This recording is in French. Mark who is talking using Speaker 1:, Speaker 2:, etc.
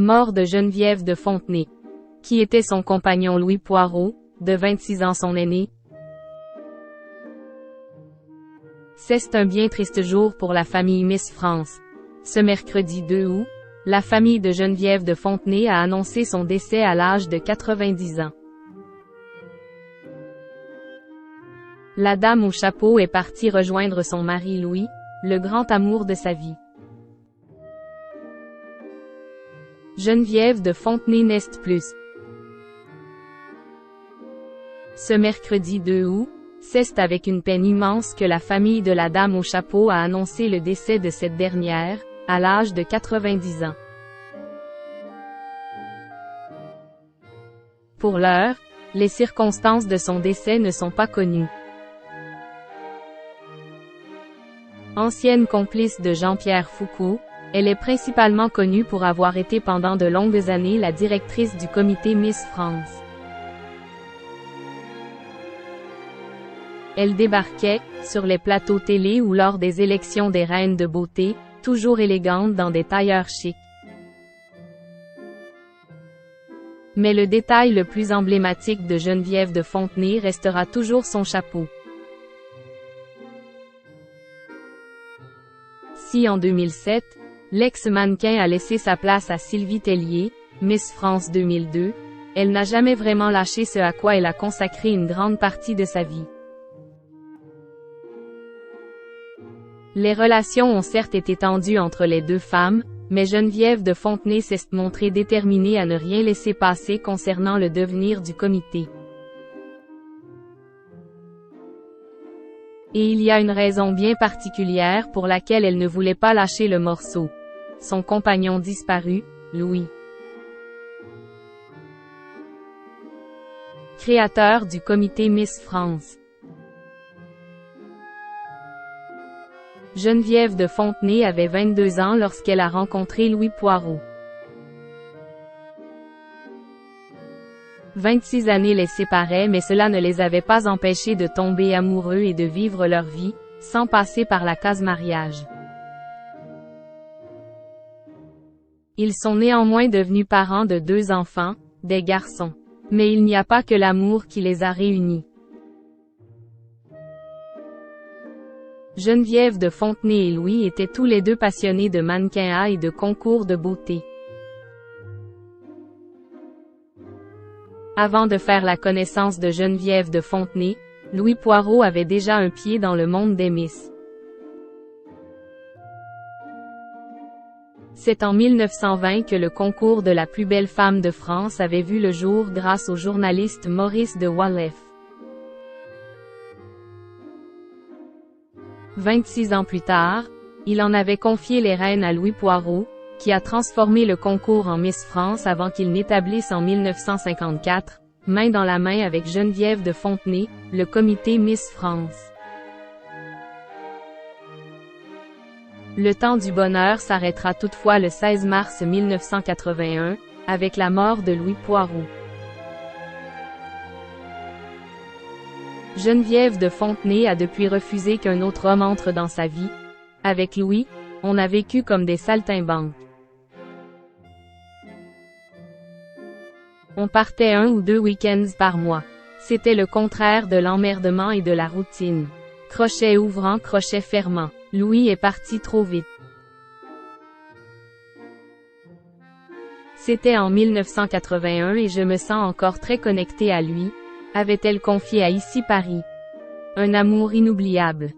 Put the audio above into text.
Speaker 1: Mort de Geneviève de Fontenay. Qui était son compagnon Louis Poirot, de 26 ans son aîné. C'est un bien triste jour pour la famille Miss France. Ce mercredi 2 août, la famille de Geneviève de Fontenay a annoncé son décès à l'âge de 90 ans. La dame au chapeau est partie rejoindre son mari Louis, le grand amour de sa vie. Geneviève de Fontenay n'est plus. Ce mercredi 2 août, c'est avec une peine immense que la famille de la dame au chapeau a annoncé le décès de cette dernière, à l'âge de 90 ans. Pour l'heure, les circonstances de son décès ne sont pas connues. Ancienne complice de Jean-Pierre Foucault, elle est principalement connue pour avoir été pendant de longues années la directrice du comité Miss France. Elle débarquait, sur les plateaux télé ou lors des élections des reines de beauté, toujours élégante dans des tailleurs chics. Mais le détail le plus emblématique de Geneviève de Fontenay restera toujours son chapeau. Si en 2007, l'ex-mannequin a laissé sa place à Sylvie Tellier, Miss France 2002, elle n'a jamais vraiment lâché ce à quoi elle a consacré une grande partie de sa vie. Les relations ont certes été tendues entre les deux femmes, mais Geneviève de Fontenay s'est montrée déterminée à ne rien laisser passer concernant le devenir du comité. Et il y a une raison bien particulière pour laquelle elle ne voulait pas lâcher le morceau. Son compagnon disparu, Louis. Créateur du comité Miss France. Geneviève de Fontenay avait 22 ans lorsqu'elle a rencontré Louis Poirot. 26 années les séparaient, mais cela ne les avait pas empêchés de tomber amoureux et de vivre leur vie, sans passer par la case mariage. Ils sont néanmoins devenus parents de 2 enfants, des garçons. Mais il n'y a pas que l'amour qui les a réunis. Geneviève de Fontenay et Louis étaient tous les deux passionnés de mannequinat et de concours de beauté. Avant de faire la connaissance de Geneviève de Fontenay, Louis Poirot avait déjà un pied dans le monde des Miss. C'est en 1920 que le concours de la plus belle femme de France avait vu le jour grâce au journaliste Maurice de Waleffe. 26 ans plus tard, il en avait confié les rênes à Louis Poirot, qui a transformé le concours en Miss France avant qu'il n'établisse en 1954, main dans la main avec Geneviève de Fontenay, le comité Miss France. Le temps du bonheur s'arrêtera toutefois le 16 mars 1981, avec la mort de Louis Poirot. Geneviève de Fontenay a depuis refusé qu'un autre homme entre dans sa vie. Avec Louis, on a vécu comme des saltimbanques. On partait 1 ou 2 week-ends par mois. C'était le contraire de l'emmerdement et de la routine. Crochet ouvrant, crochet fermant. Louis est parti trop vite. C'était en 1981 et je me sens encore très connectée à lui, avait-elle confié à Ici Paris. Un amour inoubliable.